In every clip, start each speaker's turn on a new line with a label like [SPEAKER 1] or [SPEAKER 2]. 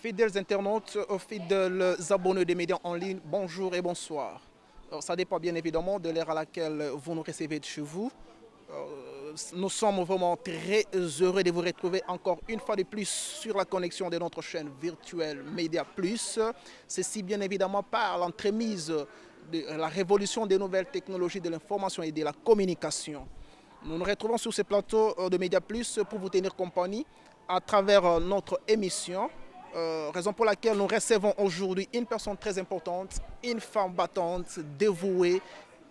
[SPEAKER 1] Fidèles internautes, fidèles abonnés des médias en ligne, bonjour et bonsoir. Ça dépend bien évidemment de l'ère à laquelle vous nous recevez de chez vous. Nous sommes vraiment très heureux de vous retrouver encore une fois de plus sur la connexion de notre chaîne virtuelle Média Plus. Ceci bien évidemment par l'entremise de la révolution des nouvelles technologies de l'information et de la communication. Nous nous retrouvons sur ce plateau de Média Plus pour vous tenir compagnie à travers notre émission. Raison pour laquelle nous recevons aujourd'hui une personne très importante, une femme battante, dévouée,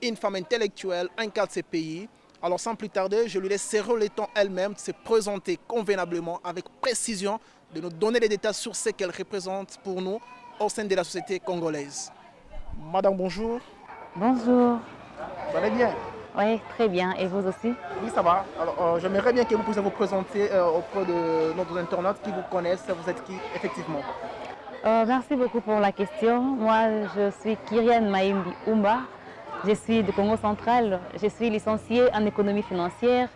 [SPEAKER 1] une femme intellectuelle, un cadre de ce pays. Alors sans plus tarder, je lui laisserai le temps elle-même de se présenter convenablement, avec précision, de nous donner les détails sur ce qu'elle représente pour nous au sein de la société congolaise. Madame, bonjour.
[SPEAKER 2] Bonjour.
[SPEAKER 1] Vous allez bien?
[SPEAKER 2] Oui, très bien. Et vous aussi?
[SPEAKER 1] Oui, ça va. Alors, j'aimerais bien que vous puissiez vous présenter auprès de nos internautes qui vous connaissent. Vous êtes qui, effectivement?
[SPEAKER 2] Merci beaucoup pour la question. Moi, je suis Kyrian Maïmbi Oumba. Je suis du Congo central. Je suis licenciée en économie financière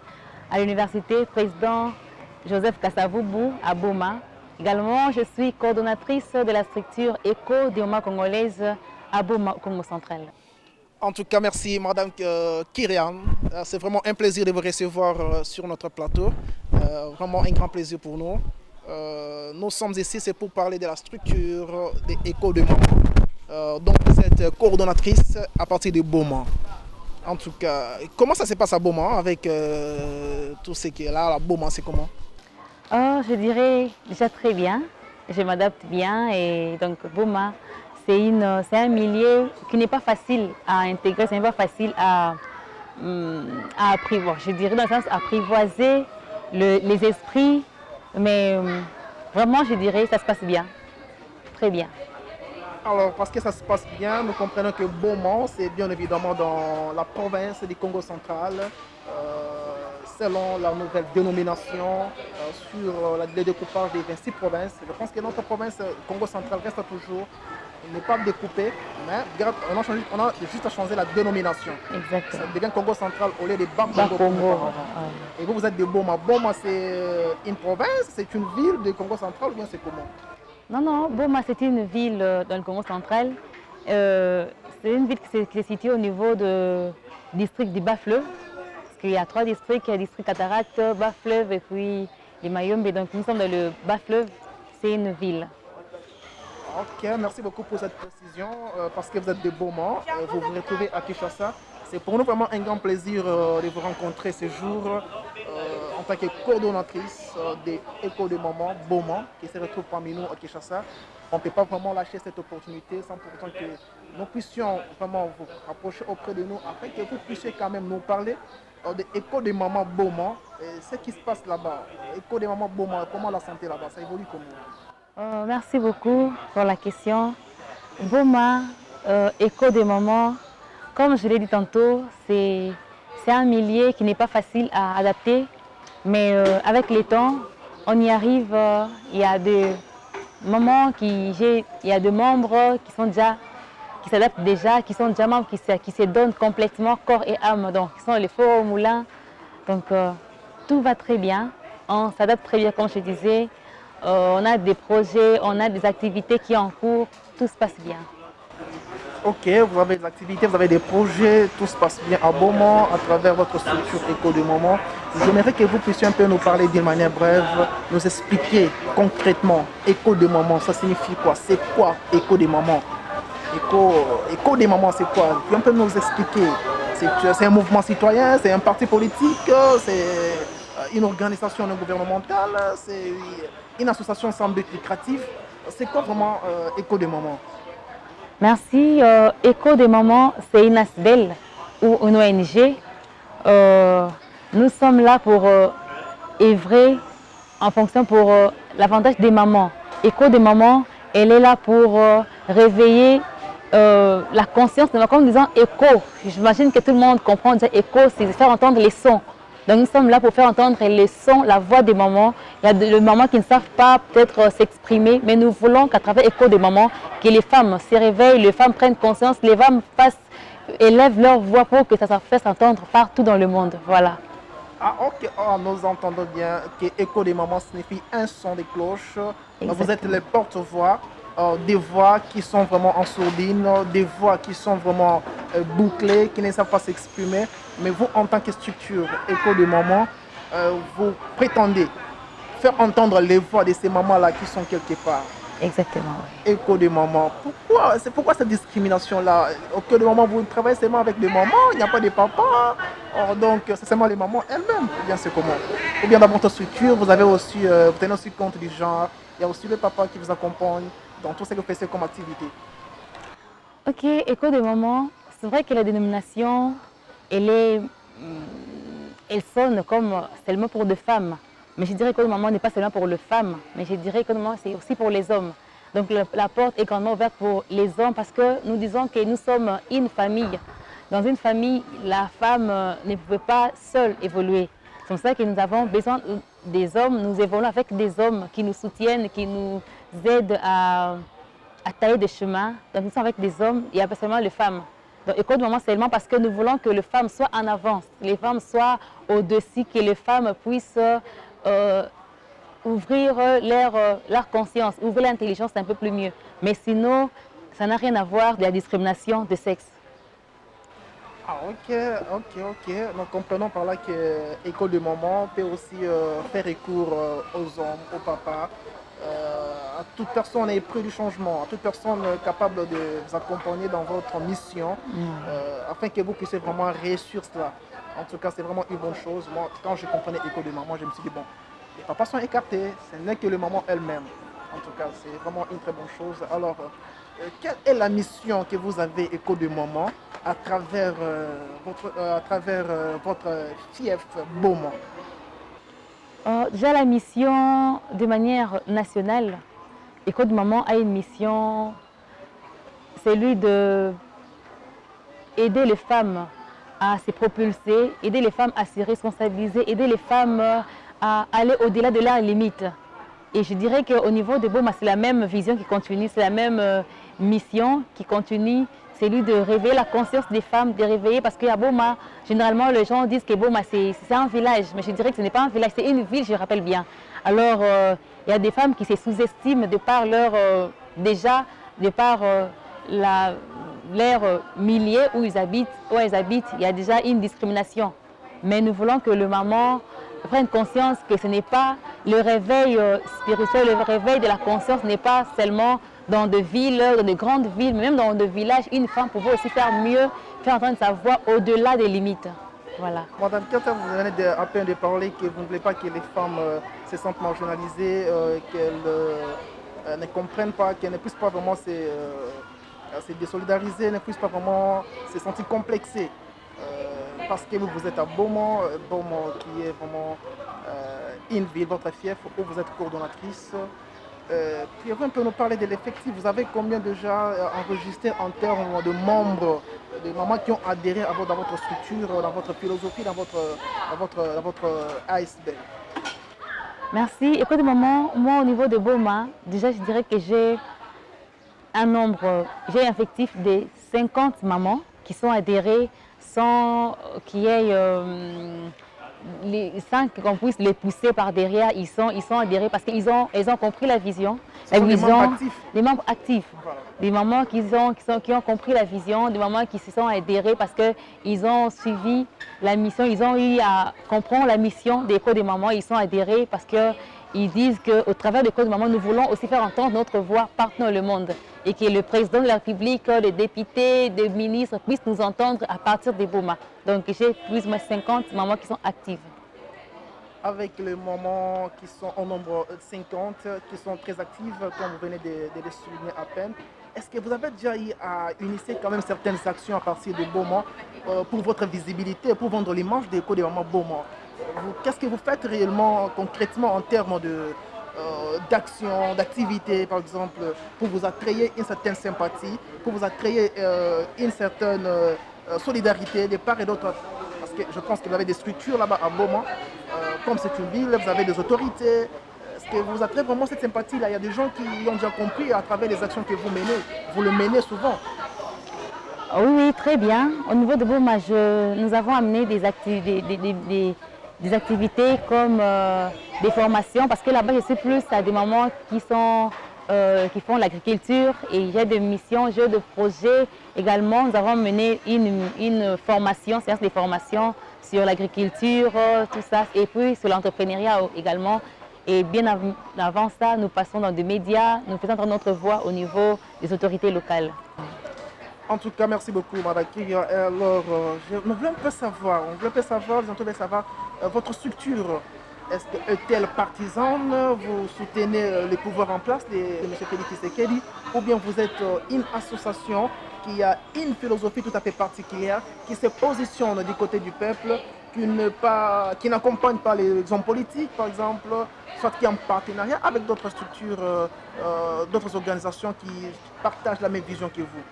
[SPEAKER 2] à l'université Président Joseph Kasavubu à Boma. Également, je suis coordonnatrice de la structure Éco-Dioma congolaise à Boma, au Congo central.
[SPEAKER 1] En tout cas, merci Madame Kyrian. C'est vraiment un plaisir de vous recevoir sur notre plateau. Vraiment un grand plaisir pour nous. Nous sommes ici, c'est pour parler de la structure des Échos de Maman. Donc vous êtes coordonnatrice à partir de Boma. En tout cas, comment ça se passe à Boma avec tout ce qui est là? Boma, c'est comment?
[SPEAKER 2] Je dirais déjà très bien. Je m'adapte bien et donc Boma, c'est un milieu qui n'est pas facile à intégrer, ce n'est pas facile à apprivoiser. Je dirais dans le sens apprivoiser les esprits, mais vraiment je dirais ça se passe bien, très bien.
[SPEAKER 1] Alors, parce que ça se passe bien, nous comprenons que Beaumont, c'est bien évidemment dans la province du Congo central, selon la nouvelle dénomination sur le découpage des 26 provinces. Je pense que notre province Congo central reste toujours, n'est pas découpée, mais on a juste à changer la dénomination.
[SPEAKER 2] Exactement.
[SPEAKER 1] Ça devient Congo central au lieu de Bas-Congo.
[SPEAKER 2] Ouais.
[SPEAKER 1] Et vous êtes de Boma. Boma, c'est une province, c'est une ville du Congo central ou bien c'est comment?
[SPEAKER 2] Non, Boma, c'est une ville dans le Congo central. C'est une ville qui est située au niveau du district du Bas-Fleuve. Parce qu'il y a 3 districts, il y a le district Cataract, Bas-Fleuve et puis les Mayombe. Donc nous sommes dans le Bas-Fleuve, c'est une ville.
[SPEAKER 1] Ok, merci beaucoup pour cette précision. Parce que vous êtes de Beaumont, vous vous retrouvez à Kinshasa. C'est pour nous vraiment un grand plaisir de vous rencontrer ce jour en tant que coordonnatrice des Échos de Maman Beaumont qui se retrouve parmi nous à Kinshasa. On ne peut pas vraiment lâcher cette opportunité sans pour autant que nous puissions vraiment vous rapprocher auprès de nous afin que vous puissiez quand même nous parler des Échos de Maman Beaumont et ce qui se passe là-bas. Échos de Maman Beaumont, comment la santé là-bas, ça évolue comment?
[SPEAKER 2] Merci beaucoup pour la question. Boma, Écho des mamans, comme je l'ai dit tantôt, c'est un milieu qui n'est pas facile à adapter, mais avec le temps, on y arrive. Il y a des moments il y a des membres qui s'adaptent déjà, qui sont déjà membres, qui se donnent complètement corps et âme, donc qui sont les faux moulins. Donc tout va très bien, on s'adapte très bien comme je disais. On a des projets, on a des activités qui sont en cours, tout se passe bien.
[SPEAKER 1] Ok, vous avez des activités, vous avez des projets, tout se passe bien à Beaumont à travers votre structure Écho de Maman. J'aimerais que vous puissiez un peu nous parler d'une manière brève, nous expliquer concrètement Écho de Maman, ça signifie quoi? C'est quoi Écho de Maman? Écho de Maman, c'est quoi? Vous pouvez un peu nous expliquer? C'est un mouvement citoyen, c'est un parti politique, c'est une organisation non gouvernementale, c'est une association sans but lucratif. C'est quoi vraiment Écho de Maman?
[SPEAKER 2] Merci. Écho des mamans, c'est une ASBEL ou une ONG. Nous sommes là pour œuvrer en fonction pour l'avantage des mamans. Écho des mamans, elle est là pour réveiller la conscience de comme disant écho. J'imagine que tout le monde comprend déjà écho, c'est faire entendre les sons. Donc nous sommes là pour faire entendre les sons, la voix des mamans. Il y a des mamans qui ne savent pas peut-être s'exprimer, mais nous voulons qu'à travers Écho des mamans, que les femmes se réveillent, les femmes prennent conscience, les femmes élèvent leur voix pour que ça se fasse entendre partout dans le monde. Voilà.
[SPEAKER 1] Ah, ok. Ah, nous entendons bien que écho des mamans signifie un son de cloche. Donc, vous êtes
[SPEAKER 2] Exactement.
[SPEAKER 1] les porte-voix des voix qui sont vraiment en sourdine, des voix qui sont vraiment bouclées, qui ne savent pas s'exprimer. Mais vous, en tant que structure écho des mamans, vous prétendez faire entendre les voix de ces mamans-là qui sont quelque part.
[SPEAKER 2] Exactement, oui.
[SPEAKER 1] Écho des mamans. Pourquoi cette discrimination-là? Au cœur des mamans, vous travaillez seulement avec des mamans, il n'y a pas de papas. Or, donc, c'est seulement les mamans elles-mêmes. Ou bien c'est comment? Ou bien dans votre structure, vous avez aussi, vous tenez aussi compte du genre. Il y a aussi le papa qui vous accompagne dans tout ce que vous faites comme activité.
[SPEAKER 2] Ok, écho des mamans, c'est vrai que la dénomination, elle est, elle sonne comme seulement pour des femmes. Mais je dirais que le maman n'est pas seulement pour les femmes, mais je dirais que le maman c'est aussi pour les hommes. Donc la porte est grandement ouverte pour les hommes parce que nous disons que nous sommes une famille. Dans une famille, la femme ne peut pas seule évoluer. C'est pour ça que nous avons besoin des hommes, nous évoluons avec des hommes qui nous soutiennent, qui nous aident à tailler des chemins. Donc nous sommes avec des hommes, il n'y a pas seulement les femmes. Donc école de maman seulement parce que nous voulons que les femmes soient en avance, les femmes soient au-dessus, que les femmes puissent ouvrir leur conscience, ouvrir l'intelligence un peu plus mieux. Mais sinon, ça n'a rien à voir de la discrimination de sexe.
[SPEAKER 1] Ah, ok, ok, ok. Donc, comprenons par là que école de maman peut aussi faire recours aux hommes, aux papas, à toute personne épris du changement, à toute personne capable de vous accompagner dans votre mission, afin que vous puissiez vraiment réussir cela. En tout cas, c'est vraiment une bonne chose. Moi, quand je comprenais école de maman, je me suis dit, bon, les papas sont écartés, ce n'est que les mamans elles-mêmes. En tout cas, c'est vraiment une très bonne chose. Alors, quelle est la mission que vous avez, Écho de Maman, à travers votre fief Beaumont?
[SPEAKER 2] Déjà la mission de manière nationale, École de Maman a une mission, c'est lui de aider les femmes à se propulser, aider les femmes à se responsabiliser, aider les femmes à aller au-delà de leurs limites. Et je dirais qu'au niveau de Boma, c'est la même vision qui continue, c'est la même mission qui continue. C'est lui de réveiller la conscience des femmes, de réveiller, parce qu'à Boma, généralement, les gens disent que Boma, c'est un village. Mais je dirais que ce n'est pas un village, c'est une ville, je rappelle bien. Alors, il y a des femmes qui se sous-estiment de par leur, déjà, de par leur milieu où elles habitent, il y a déjà une discrimination. Mais nous voulons que le maman prenne conscience que ce n'est pas le réveil spirituel, le réveil de la conscience n'est pas seulement dans des villes, dans de grandes villes, mais même dans des villages, une femme pouvait aussi faire mieux, faire entendre sa voix au-delà des limites. Voilà.
[SPEAKER 1] Madame Kata, vous venez à peine de parler que vous ne voulez pas que les femmes se sentent marginalisées, qu'elles ne comprennent pas, qu'elles ne puissent pas vraiment se désolidariser, ne puissent pas vraiment se sentir complexées. Parce que vous êtes à Beaumont, Beaumont qui est vraiment une ville, votre fief, où vous êtes coordonnatrice. Pouvez-vous un peu nous parler de l'effectif? Vous avez combien déjà enregistré en termes de membres, de mamans qui ont adhéré dans votre structure, dans votre philosophie, dans votre ASB?
[SPEAKER 2] Merci. Écoute, maman, moi au niveau de Boma, déjà je dirais que j'ai un effectif de 50 mamans qui sont adhérées sans qu'il y ait sans qu'on puisse les pousser par derrière, ils sont adhérés parce qu'ils ont compris la vision.
[SPEAKER 1] Ce sont des membres actifs.
[SPEAKER 2] Des membres actifs. Voilà. Des mamans qui ont compris la vision, des mamans qui se sont adhérées parce qu'ils ont suivi la mission, ils ont eu à comprendre la mission des Écoles des mamans, ils sont adhérés parce qu'ils disent qu'au travers des Écoles des mamans, nous voulons aussi faire entendre notre voix partout dans le monde et que le président de la République, les députés, les ministres puissent nous entendre à partir des Boma. Donc j'ai plus ou moins 50 mamans qui sont actives.
[SPEAKER 1] Avec les mamans qui sont au nombre 50, qui sont très actives, comme vous venez de les souligner à peine, est-ce que vous avez déjà eu à initier quand même certaines actions à partir de Beaumont pour votre visibilité, pour vendre l'image des Écoles des mamans Beaumont? Qu'est-ce que vous faites réellement, concrètement, en termes d'action, d'activité, par exemple, pour vous attirer une certaine sympathie, pour vous attirer une certaine solidarité de part et d'autre? Parce que je pense que vous avez des structures là-bas à Beaumont, comme c'est une ville, vous avez des autorités. Est-ce que vous attirez vraiment cette sympathie-là? Il y a des gens qui ont déjà compris à travers les actions que vous menez. Vous le menez souvent.
[SPEAKER 2] Oui, très bien. Au niveau de Beaumont, nous avons amené des activités comme des formations, parce que là-bas, je suis plus à des mamans qui font l'agriculture et j'ai des missions, j'ai des projets. Également, nous avons mené une formation, séance de formation sur l'agriculture, tout ça, et puis sur l'entrepreneuriat également. Et bien avant ça, nous passons dans des médias, nous faisons entendre notre voix au niveau des autorités locales.
[SPEAKER 1] En tout cas, merci beaucoup, Madame King. Alors, on voulait un peu savoir, votre structure. Est-elle partisane? Vous soutenez les pouvoirs en place de M. Félix Tshisekedi, ou bien vous êtes une association qui a une philosophie tout à fait particulière, qui se positionne du côté du peuple, qui n'accompagne pas les hommes politiques, par exemple, soit qui est en partenariat avec d'autres structures, d'autres organisations qui partagent la même vision que vous?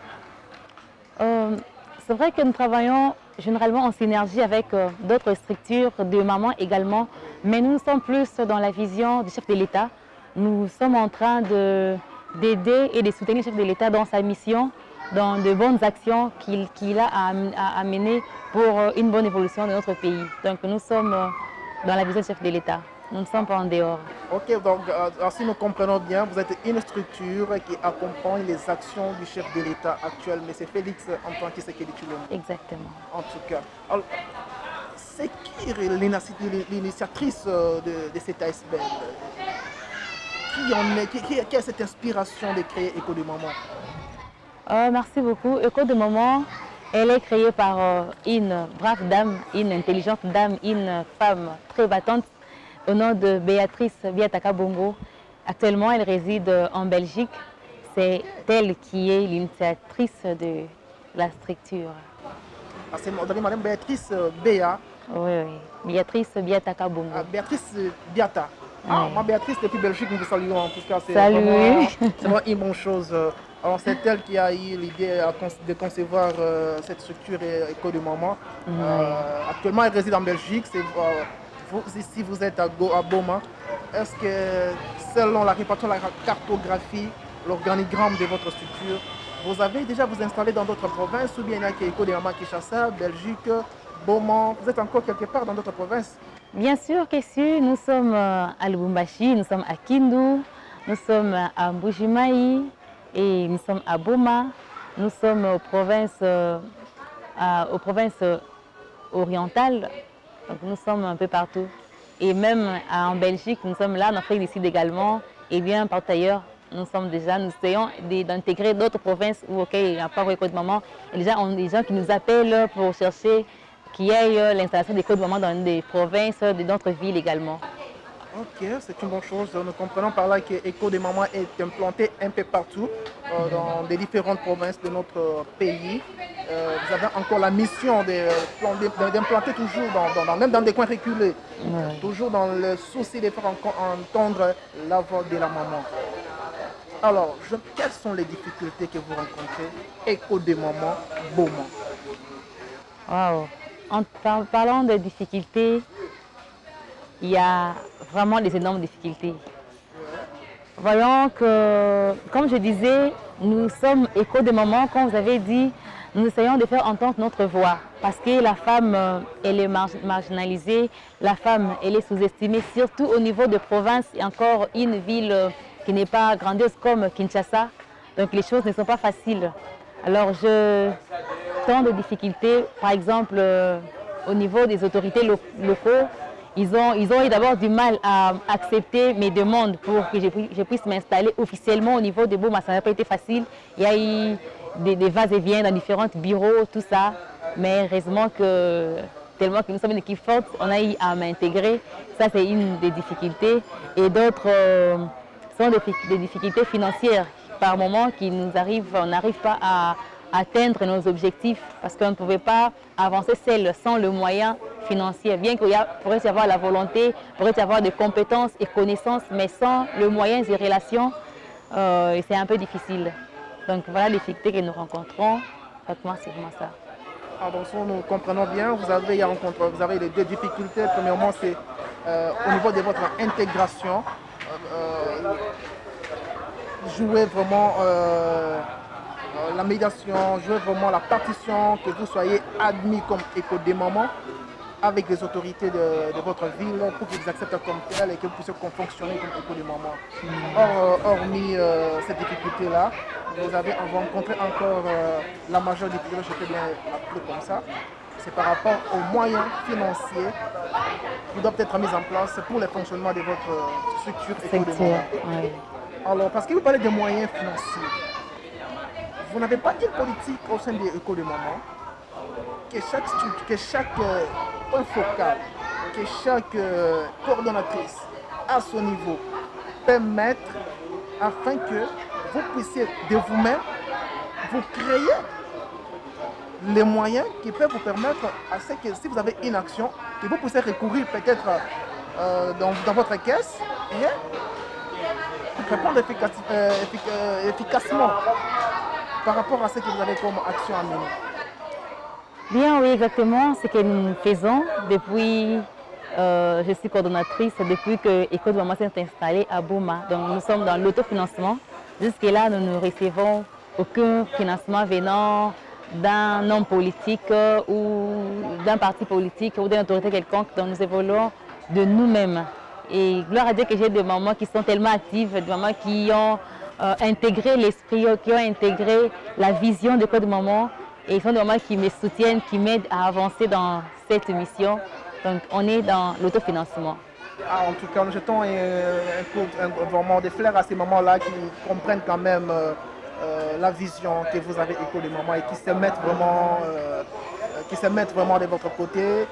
[SPEAKER 2] C'est vrai que nous travaillons généralement en synergie avec d'autres structures de mamans également, mais nous sommes plus dans la vision du chef de l'État. Nous sommes en train d'aider et de soutenir le chef de l'État dans sa mission, dans de bonnes actions qu'il a à mener pour une bonne évolution de notre pays. Donc nous sommes dans la vision du chef de l'État. Nous ne sommes pas en dehors.
[SPEAKER 1] Ok, donc si nous comprenons bien, vous êtes une structure qui accompagne les actions du chef de l'État actuel, M. Félix Antoine Tshisekedi Tshilombo.
[SPEAKER 2] Exactement.
[SPEAKER 1] En tout cas. Alors, c'est qui l'initiatrice de cet ASBL? Qui a cette inspiration de créer Écho de Maman?
[SPEAKER 2] Merci beaucoup. Écho de Maman, elle est créée par une brave dame, une intelligente dame, une femme très battante, au nom de Béatrice Biataka Bongo. Actuellement, elle réside en Belgique. C'est elle qui est l'initiatrice de la structure.
[SPEAKER 1] Ah, c'est Madame Béatrice Béa.
[SPEAKER 2] Oui, Béatrice Biataka Bongo.
[SPEAKER 1] Ah, Béatrice Biata. Ah,
[SPEAKER 2] Oui.
[SPEAKER 1] moi, Béatrice, depuis Belgique, nous vous saluons. En tout cas, c'est
[SPEAKER 2] Salut.
[SPEAKER 1] vraiment une bonne chose. Alors, c'est elle qui a eu l'idée de concevoir cette structure Écho de Maman.
[SPEAKER 2] Oui.
[SPEAKER 1] Actuellement, elle réside en Belgique. Vous, ici, vous êtes à Boma. Est-ce que, selon la répartition, la cartographie, l'organigramme de votre structure, vous avez déjà vous installé dans d'autres provinces, ou bien il y a Écho de Maman Kinshasa, Belgique, Boma, vous êtes encore quelque part dans d'autres provinces?
[SPEAKER 2] Bien sûr que si, nous sommes à Lubumbashi, nous sommes à Kindu, nous sommes à Mbujimayi et nous sommes à Boma, nous sommes aux provinces orientales, donc nous sommes un peu partout. Et même en Belgique, nous sommes là, en Afrique du Sud également, et bien partout ailleurs, nous essayons d'intégrer d'autres provinces où il n'y a pas Écho de Maman. Et déjà, on a des gens qui nous appellent pour chercher qu'il y ait l'installation d'Écho de Maman dans des provinces, dans d'autres villes également.
[SPEAKER 1] Ok, c'est une bonne chose. Nous comprenons par là que Écho de Maman est implanté un peu partout, dans les différentes provinces de notre pays. Vous avez encore la mission d'implanter toujours, même dans des coins reculés, toujours dans le souci de faire entendre la voix de la maman. Alors, quelles sont les difficultés que vous rencontrez, Écho de Maman, Boma?
[SPEAKER 2] Wow. En parlant de difficultés, il y a vraiment des énormes difficultés. Voyons que, comme je disais, nous sommes Écho de Maman, comme vous avez dit, nous essayons de faire entendre notre voix. Parce que la femme, elle est marginalisée, la femme, elle est sous-estimée, surtout au niveau de province, et encore une ville qui n'est pas grandiose comme Kinshasa. Donc les choses ne sont pas faciles. Alors tant de difficultés, par exemple, au niveau des autorités locaux, ils ont eu d'abord du mal à accepter mes demandes pour que je puisse m'installer officiellement au niveau de Boma. Ça n'a pas été facile. Il y a eu des va-et-vient dans différents bureaux, tout ça. Mais heureusement que, tellement que nous sommes une équipe forte, on a eu à m'intégrer. Ça, c'est une des difficultés. Et d'autres sont des difficultés financières. Par moment, on n'arrive pas à atteindre nos objectifs parce qu'on ne pouvait pas avancer seul sans le moyen financier. Bien qu'il pourrait y avoir la volonté, pourrait y avoir des compétences et connaissances, mais sans le moyen et relations, c'est un peu difficile. Donc voilà les difficultés que nous rencontrons. Franchement, c'est vraiment ça.
[SPEAKER 1] Ah, donc, si nous comprenons bien, vous avez les deux difficultés. Premièrement, c'est au niveau de votre intégration. Jouer vraiment la médiation, jouer vraiment la partition, que vous soyez admis comme Écho de Maman. avec les autorités de votre ville pour qu'ils acceptent comme tel et que vous puissiez fonctionner comme écho des mamans. Hormis cette difficulté-là, vous avez rencontré encore la majeure difficulté, je peux bien l'appeler comme ça, c'est par rapport aux moyens financiers qui doivent être mis en place pour le fonctionnement de votre structure écho des mamans.
[SPEAKER 2] Oui.
[SPEAKER 1] Alors, parce que vous parlez des moyens financiers, vous n'avez pas une politique au sein des écoles de maman que chaque point focal, que chaque coordonnatrice à son niveau peut mettre afin que vous puissiez de vous-même vous créer les moyens qui peuvent vous permettre à ce que si vous avez une action, que vous puissiez recourir peut-être dans votre caisse et répondre efficacement par rapport à ce que vous avez comme action à mener.
[SPEAKER 2] Bien, oui, exactement. Ce que nous faisons depuis, je suis coordonnatrice depuis que Écho de Maman s'est installée à Boma. Donc nous sommes dans l'autofinancement. Jusque-là, nous ne recevons aucun financement venant d'un homme politique ou d'un parti politique ou d'une autorité quelconque. Donc nous évoluons de nous-mêmes. Et gloire à Dieu que j'ai des mamans qui sont tellement actives, des mamans qui ont intégré l'esprit, qui ont intégré la vision de Écho de Maman. Et ils sont des mamans qui me soutiennent, qui m'aident à avancer dans cette mission. Donc on est dans l'autofinancement.
[SPEAKER 1] En tout cas, nous jetons vraiment des fleurs à ces mamans-là qui comprennent quand même la vision que vous avez Écho de Maman et qui se mettent vraiment de votre côté,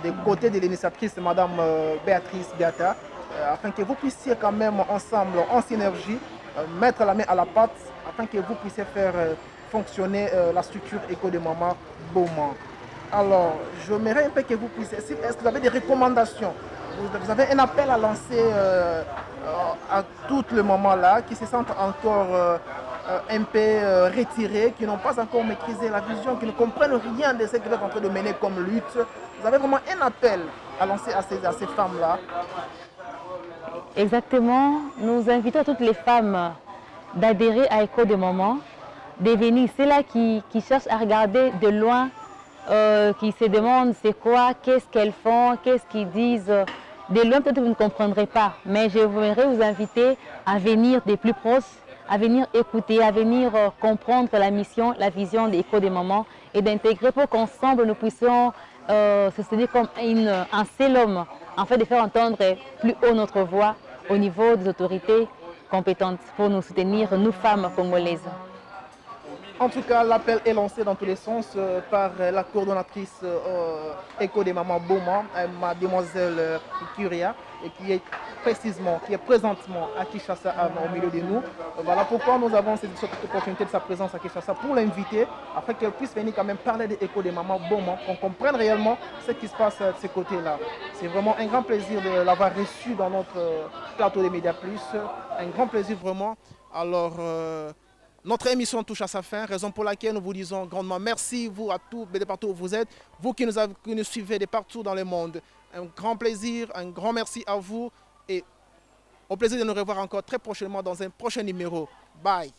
[SPEAKER 1] des côtés de l'initiatrice Madame Béatrice Biata, afin que vous puissiez quand même ensemble, en synergie, mettre la main à la pâte, afin que vous puissiez faire fonctionner la structure Écho de Maman Boma. Alors, j'aimerais un peu que vous puissiez, est-ce que vous avez des recommandations? Vous avez un appel à lancer à toutes les mamans-là qui se sentent encore un peu retirées, qui n'ont pas encore maîtrisé la vision, qui ne comprennent rien de ce qu'ils sont en train de mener comme lutte. Vous avez vraiment un appel à lancer à ces femmes-là?
[SPEAKER 2] Exactement. Nous invitons toutes les femmes d'adhérer à Écho de Maman, de venir. C'est là qui cherchent à regarder de loin, qui se demandent c'est quoi, qu'est-ce qu'elles font, qu'est-ce qu'ils disent. De loin, peut-être vous ne comprendrez pas, mais je voudrais vous inviter à venir des plus proches, à venir écouter, à venir comprendre la mission, la vision des Échos des Mamans et d'intégrer pour qu'ensemble nous puissions se tenir comme un seul homme, en fait de faire entendre plus haut notre voix au niveau des autorités compétentes pour nous soutenir, nous femmes congolaises.
[SPEAKER 1] En tout cas, l'appel est lancé dans tous les sens par la coordonnatrice Écho des Mamans Boma, mademoiselle Curia, et qui est présentement à Kinshasa au milieu de nous. Voilà pourquoi nous avons cette opportunité de sa présence à Kinshasa pour l'inviter, afin qu'elle puisse venir quand même parler de Écho des Mamans Boma, qu'on comprenne réellement ce qui se passe de ce côté-là. C'est vraiment un grand plaisir de l'avoir reçu dans notre plateau des Médias Plus. Un grand plaisir vraiment. Alors, notre émission touche à sa fin, raison pour laquelle nous vous disons grandement merci, vous à tous, de partout où vous êtes, vous qui nous suivez de partout dans le monde. Un grand plaisir, un grand merci à vous et au plaisir de nous revoir encore très prochainement dans un prochain numéro. Bye.